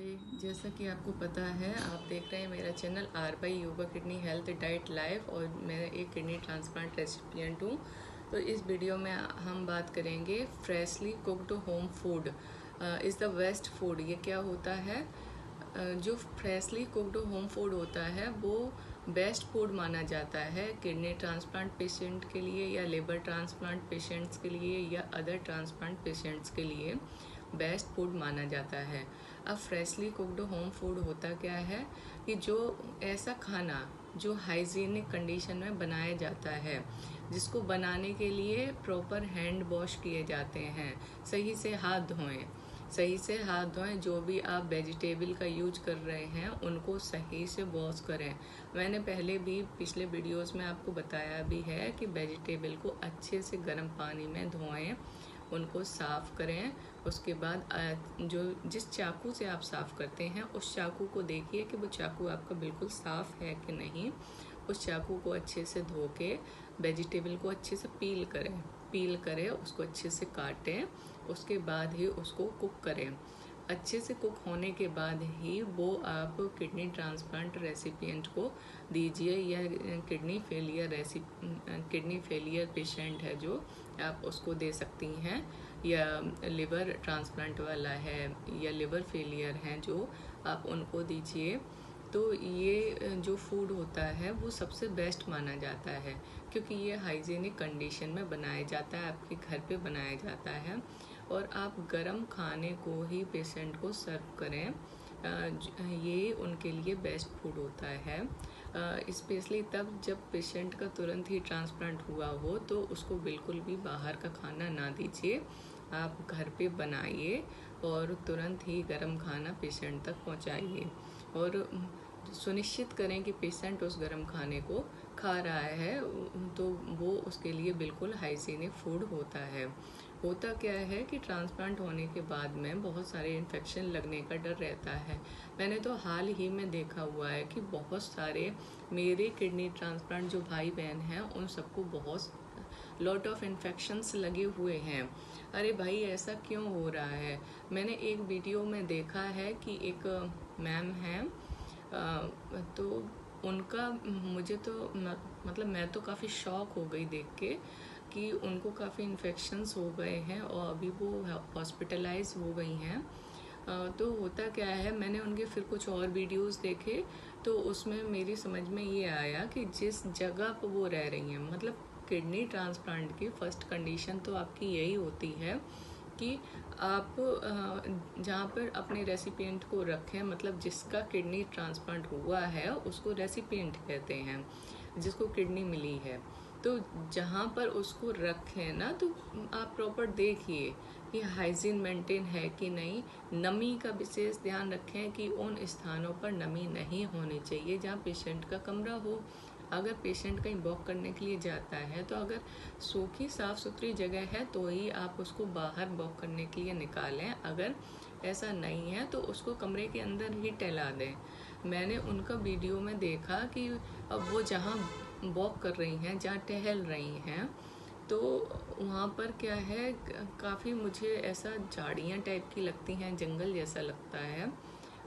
नमस्ते। जैसा कि आपको पता है, आप देख रहे हैं मेरा channel R by yoga kidney health diet life और मैं एक किडनी ट्रांसप्लांट रेसिपिएंट हूँ। तो इस वीडियो में हम बात करेंगे freshly cooked home food is the best food. ये क्या होता है? जो फ्रेशली कुक्ड होम फूड होता है वो बेस्ट फूड माना जाता है किडनी ट्रांसप्लांट पेशेंट के लिए या लिवर ट्रांसप्लांट पेशेंट्स के लिए या अदर ट्रांसप्लांट पेशेंट्स के लिए बेस्ट फूड माना जाता है। अब फ्रेशली कुक्ड होम फूड होता क्या है कि जो ऐसा खाना जो हाइजीनिक कंडीशन में बनाया जाता है, जिसको बनाने के लिए प्रॉपर हैंड वॉश किए जाते हैं, सही से हाथ धोएं। जो भी आप वेजिटेबल का यूज कर रहे हैं उनको सही से वॉश करें। मैंने पहले भी पिछले वीडियोस में आपको बताया भी है कि वेजिटेबल को अच्छे से गर्म पानी में धोएं, उनको साफ़ करें। उसके बाद जो जिस चाकू से आप साफ़ करते हैं उस चाकू को देखिए कि वो चाकू आपका बिल्कुल साफ़ है कि नहीं। उस चाकू को अच्छे से धो के वेजिटेबल को अच्छे से पील करें, उसको अच्छे से काटें। उसके बाद ही उसको कुक करें। अच्छे से कुक होने के बाद ही वो आप किडनी ट्रांसप्लांट रेसिपिएंट को दीजिए, या किडनी फेलियर पेशेंट है जो, आप उसको दे सकती हैं, या लिवर ट्रांसप्लांट वाला है या लिवर फेलियर है जो, आप उनको दीजिए। तो ये जो फूड होता है वो सबसे बेस्ट माना जाता है, क्योंकि ये हाइजीनिक कंडीशन में बनाया जाता है, आपके घर पे बनाया जाता है, और आप गरम खाने को ही पेशेंट को सर्व करें। ये उनके लिए बेस्ट फूड होता है। स्पेशली तब जब पेशेंट का तुरंत ही ट्रांसप्लांट हुआ हो तो उसको बिल्कुल भी बाहर का खाना ना दीजिए। आप घर पे बनाइए और तुरंत ही गर्म खाना पेशेंट तक पहुंचाइए, और सुनिश्चित करें कि पेशेंट उस गर्म खाने को खा रहा है, तो वो उसके लिए बिल्कुल हाइजीनिक फूड होता है। होता क्या है कि ट्रांसप्लांट होने के बाद में बहुत सारे इन्फेक्शन लगने का डर रहता है। मैंने तो हाल ही में देखा हुआ है कि बहुत सारे मेरे किडनी ट्रांसप्लांट जो भाई बहन हैं उन सबको बहुत लॉट ऑफ इन्फेक्शंस लगे हुए हैं। अरे भाई, ऐसा क्यों हो रहा है? मैंने एक वीडियो में देखा है कि एक मैम है, तो उनका मुझे तो मतलब मैं तो काफ़ी शॉक हो गई देख के कि उनको काफ़ी इन्फेक्शंस हो गए हैं और अभी वो हॉस्पिटलाइज हो गई हैं। तो होता क्या है, मैंने उनके फिर कुछ और वीडियोस देखे तो उसमें मेरी समझ में ये आया कि जिस जगह पर वो रह रही हैं, मतलब किडनी ट्रांसप्लांट की फर्स्ट कंडीशन तो आपकी यही होती है कि आप जहाँ पर अपने रेसिपिएंट को रखें, मतलब जिसका किडनी ट्रांसप्लांट हुआ है उसको रेसिपिएंट कहते हैं, जिसको किडनी मिली है। तो जहाँ पर उसको रखें ना, तो आप प्रॉपर देखिए कि हाइजीन मेंटेन है कि नहीं। नमी का विशेष ध्यान रखें कि उन स्थानों पर नमी नहीं होनी चाहिए जहाँ पेशेंट का कमरा हो। अगर पेशेंट कहीं वॉक करने के लिए जाता है तो अगर सूखी साफ़ सुथरी जगह है तो ही आप उसको बाहर वॉक करने के लिए निकालें। अगर ऐसा नहीं है तो उसको कमरे के अंदर ही टहला दें। मैंने उनका वीडियो में देखा कि अब वो जहाँ वॉक कर रही हैं, जहाँ टहल रही हैं, तो वहाँ पर क्या है, काफ़ी मुझे ऐसा झाड़ियाँ टाइप की लगती हैं, जंगल जैसा लगता है,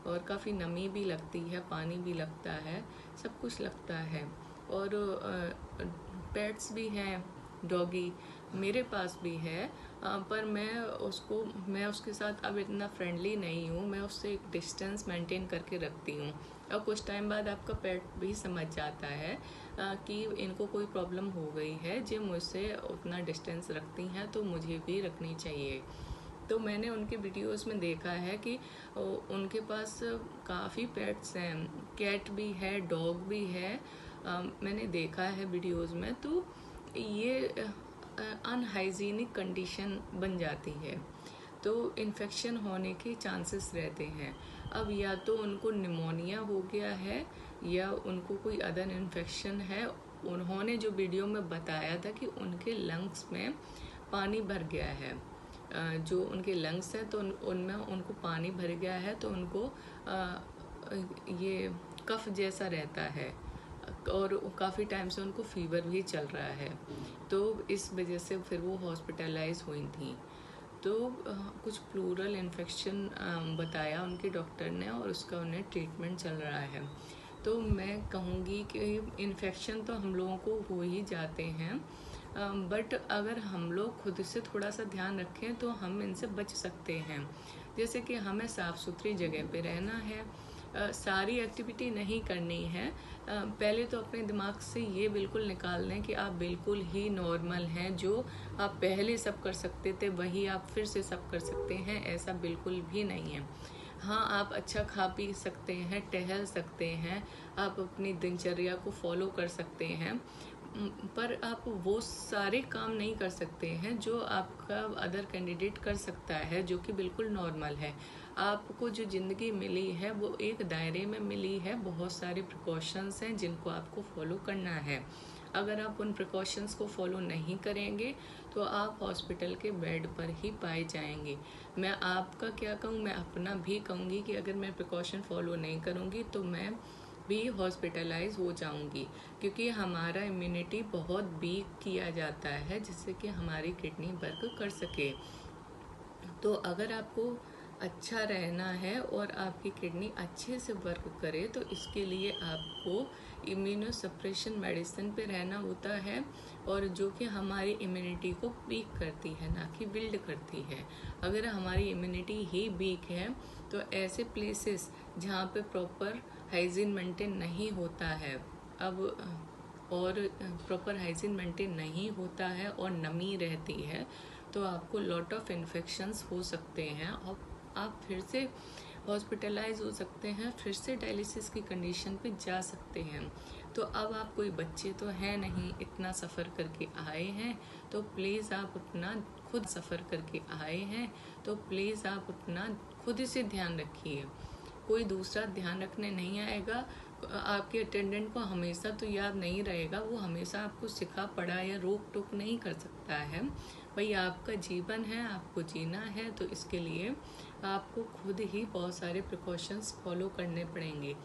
और काफ़ी नमी भी लगती है, पानी भी लगता है, सब कुछ लगता है। और पेट्स भी हैं, डॉगी मेरे पास भी है, पर मैं उसके साथ अब इतना फ्रेंडली नहीं हूँ। मैं उससे एक डिस्टेंस मेंटेन करके रखती हूँ। और कुछ टाइम बाद आपका पेट भी समझ जाता है कि इनको कोई प्रॉब्लम हो गई है, जो मुझसे उतना डिस्टेंस रखती हैं तो मुझे भी रखनी चाहिए। तो मैंने उनके वीडियोस में देखा है कि उनके पास काफ़ी पेट्स हैं, कैट भी है, डॉग भी है। मैंने देखा है वीडियोस में, तो ये अनहाइजीनिक कंडीशन बन जाती है, तो इन्फेक्शन होने के चांसेस रहते हैं। अब या तो उनको निमोनिया हो गया है या उनको कोई अदर इन्फेक्शन है। उन्होंने जो वीडियो में बताया था कि उनके लंग्स में पानी भर गया है, जो उनके लंग्स हैं तो उनमें उनको पानी भर गया है, तो उनको ये कफ जैसा रहता है, और काफ़ी टाइम से उनको फीवर भी चल रहा है, तो इस वजह से फिर वो हॉस्पिटलाइज हुई थी। तो कुछ प्लूरल इन्फेक्शन बताया उनके डॉक्टर ने और उसका उन्हें ट्रीटमेंट चल रहा है। तो मैं कहूँगी कि इन्फेक्शन तो हम लोगों को हो ही जाते हैं, बट अगर हम लोग खुद से थोड़ा सा ध्यान रखें तो हम इनसे बच सकते हैं। जैसे कि हमें साफ़ सुथरी जगह पे रहना है, सारी एक्टिविटी नहीं करनी है। पहले तो अपने दिमाग से ये बिल्कुल निकाल दें कि आप बिल्कुल ही नॉर्मल हैं, जो आप पहले सब कर सकते थे वही आप फिर से सब कर सकते हैं, ऐसा बिल्कुल भी नहीं है। हाँ, आप अच्छा खा पी सकते हैं, टहल सकते हैं, आप अपनी दिनचर्या को फॉलो कर सकते हैं, पर आप वो सारे काम नहीं कर सकते हैं जो आपका अदर कैंडिडेट कर सकता है, जो कि बिल्कुल नॉर्मल है। आपको जो ज़िंदगी मिली है वो एक दायरे में मिली है, बहुत सारे प्रिकॉशंस हैं जिनको आपको फॉलो करना है। अगर आप उन प्रिकॉशंस को फॉलो नहीं करेंगे तो आप हॉस्पिटल के बेड पर ही पाए जाएंगे। मैं आपका क्या कहूँ, मैं अपना भी कहूँगी कि अगर मैं प्रिकॉशन फॉलो नहीं करूँगी तो मैं भी हॉस्पिटलाइज हो जाऊंगी, क्योंकि हमारा इम्यूनिटी बहुत वीक किया जाता है जिससे कि हमारी किडनी वर्क कर सके। तो अगर आपको अच्छा रहना है और आपकी किडनी अच्छे से वर्क करे तो इसके लिए आपको इम्यूनो सप्रेशन मेडिसिन पे रहना होता है, और जो कि हमारी इम्यूनिटी को वीक करती है, ना कि बिल्ड करती है। अगर हमारी इम्यूनिटी ही वीक है तो ऐसे प्लेसेस जहाँ पे प्रॉपर हाइजीन मेंटेन नहीं होता है, और प्रॉपर हाइजीन मेंटेन नहीं होता है और नमी रहती है, तो आपको लॉट ऑफ इन्फेक्शंस हो सकते हैं और आप फिर से हॉस्पिटलाइज हो सकते हैं, फिर से डायलिसिस की कंडीशन पे जा सकते हैं। तो अब आप कोई बच्चे तो हैं नहीं, इतना सफ़र करके आए हैं, तो प्लीज़ आप अपना खुद सफ़र करके आए हैं तो प्लीज़ आप अपना खुद से ध्यान रखिए। कोई दूसरा ध्यान रखने नहीं आएगा। आपके अटेंडेंट को हमेशा तो याद नहीं रहेगा, वो हमेशा आपको सिखा पढ़ा या रोक टोक नहीं कर सकता है। भाई आपका जीवन है, आपको जीना है, तो इसके लिए आपको खुद ही बहुत सारे प्रिकॉशंस फॉलो करने पड़ेंगे।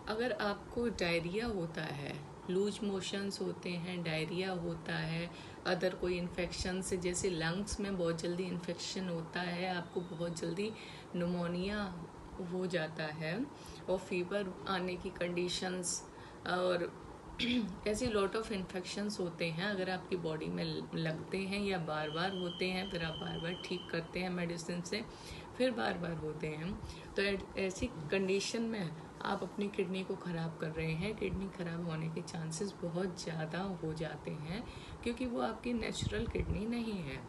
अगर आपको डायरिया होता है, लूज मोशंस होते हैं, डायरिया होता है, अदर कोई इन्फेक्शन से, जैसे लंग्स में बहुत जल्दी इन्फेक्शन होता है, आपको बहुत जल्दी निमोनिया हो जाता है और फीवर आने की कंडीशंस और ऐसे लॉट ऑफ इन्फेक्शंस होते हैं, अगर आपकी बॉडी में लगते हैं या बार बार होते हैं, फिर आप बार बार ठीक करते हैं मेडिसिन से, फिर बार बार होते हैं, तो ऐसी कंडीशन में आप अपनी किडनी को ख़राब कर रहे हैं। किडनी ख़राब होने के चांसेस बहुत ज़्यादा हो जाते हैं, क्योंकि वो आपकी नेचुरल किडनी नहीं है,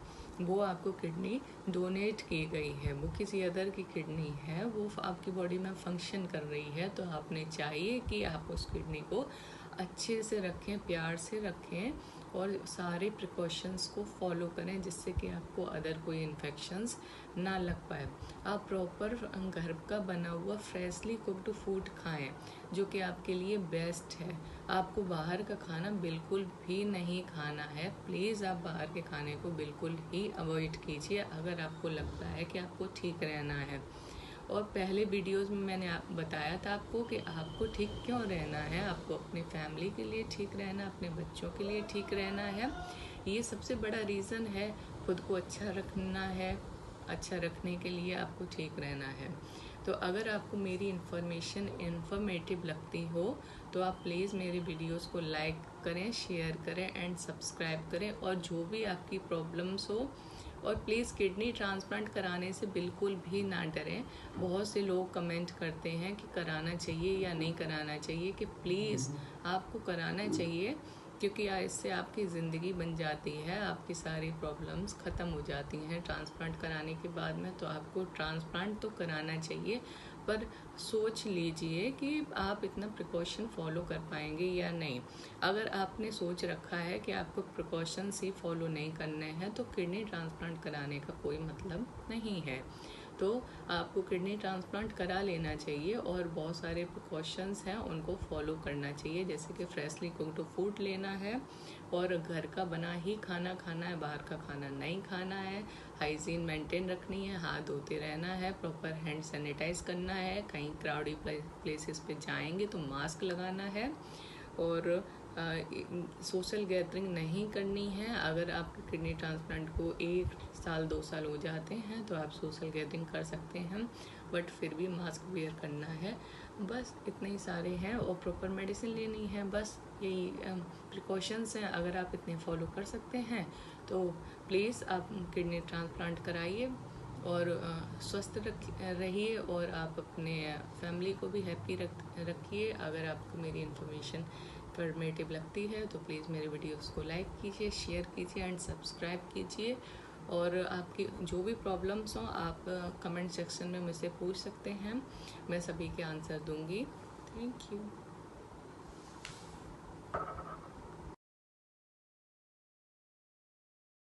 वो आपको किडनी डोनेट की गई है, वो किसी अदर की किडनी है, वो आपकी बॉडी में फंक्शन कर रही है। तो आपने चाहिए कि आप उस किडनी को अच्छे से रखें, प्यार से रखें और सारे प्रिकॉशंस को फॉलो करें, जिससे कि आपको अदर कोई इन्फेक्शंस ना लग पाए। आप प्रॉपर घर का बना हुआ फ्रेशली कुक्ड फूड खाएं, जो कि आपके लिए बेस्ट है। आपको बाहर का खाना बिल्कुल भी नहीं खाना है। प्लीज़ आप बाहर के खाने को बिल्कुल ही अवॉइड कीजिए अगर आपको लगता है कि आपको ठीक रहना है। और पहले वीडियोस में मैंने बताया था आपको कि आपको ठीक क्यों रहना है, आपको अपनी फैमिली के लिए ठीक रहना, अपने बच्चों के लिए ठीक रहना है। ये सबसे बड़ा रीज़न है। खुद को अच्छा रखना है, अच्छा रखने के लिए आपको ठीक रहना है। तो अगर आपको मेरी इन्फॉर्मेशन इन्फॉर्मेटिव लगती हो तो आप प्लीज़ मेरे वीडियोस को लाइक करें, शेयर करें एंड सब्सक्राइब करें। और जो भी आपकी प्रॉब्लम्स हो, और प्लीज़ किडनी ट्रांसप्लांट कराने से बिल्कुल भी ना डरें। बहुत से लोग कमेंट करते हैं कि कराना चाहिए या नहीं कराना चाहिए, कि प्लीज़ आपको कराना चाहिए, क्योंकि इससे आपकी ज़िंदगी बन जाती है, आपकी सारी प्रॉब्लम्स ख़त्म हो जाती हैं ट्रांसप्लांट कराने के बाद में। तो आपको ट्रांसप्लांट तो कराना चाहिए, पर सोच लीजिए कि आप इतना प्रिकॉशन फॉलो कर पाएंगे या नहीं। अगर आपने सोच रखा है कि आपको प्रिकॉशंस ही फॉलो नहीं करने हैं तो किडनी ट्रांसप्लांट कराने का कोई मतलब नहीं है। तो आपको किडनी ट्रांसप्लांट करा लेना चाहिए और बहुत सारे प्रिकॉशंस हैं उनको फॉलो करना चाहिए, जैसे कि फ्रेशली कुक्ड फूड लेना है और घर का बना ही खाना खाना है, बाहर का खाना नहीं खाना है, हाइजीन मेंटेन रखनी है, हाथ धोते रहना है, प्रॉपर हैंड सैनिटाइज करना है, कहीं क्राउडी प्लेसेस पे जाएंगे तो मास्क लगाना है, और सोशल गैदरिंग नहीं करनी है। अगर आपके किडनी ट्रांसप्लांट को 1 साल 2 साल हो जाते हैं तो आप सोशल गैदरिंग कर सकते हैं, बट फिर भी मास्क वेयर करना है। बस इतने ही सारे हैं, और प्रॉपर मेडिसिन लेनी है। बस यही प्रिकॉशंस हैं। अगर आप इतने फॉलो कर सकते हैं तो प्लीज़ आप किडनी ट्रांसप्लांट कराइए और स्वस्थ रहिए, और आप अपने फैमिली को भी हैप्पी रखिए। अगर आपको मेरी इन्फॉर्मेशन इन्फॉर्मेटिव लगती है तो प्लीज़ मेरे वीडियोस को लाइक कीजिए, शेयर कीजिए एंड सब्सक्राइब कीजिए। और आपकी जो भी प्रॉब्लम्स हों आप कमेंट सेक्शन में मुझसे पूछ सकते हैं, मैं सभी के आंसर दूंगी। Thank you.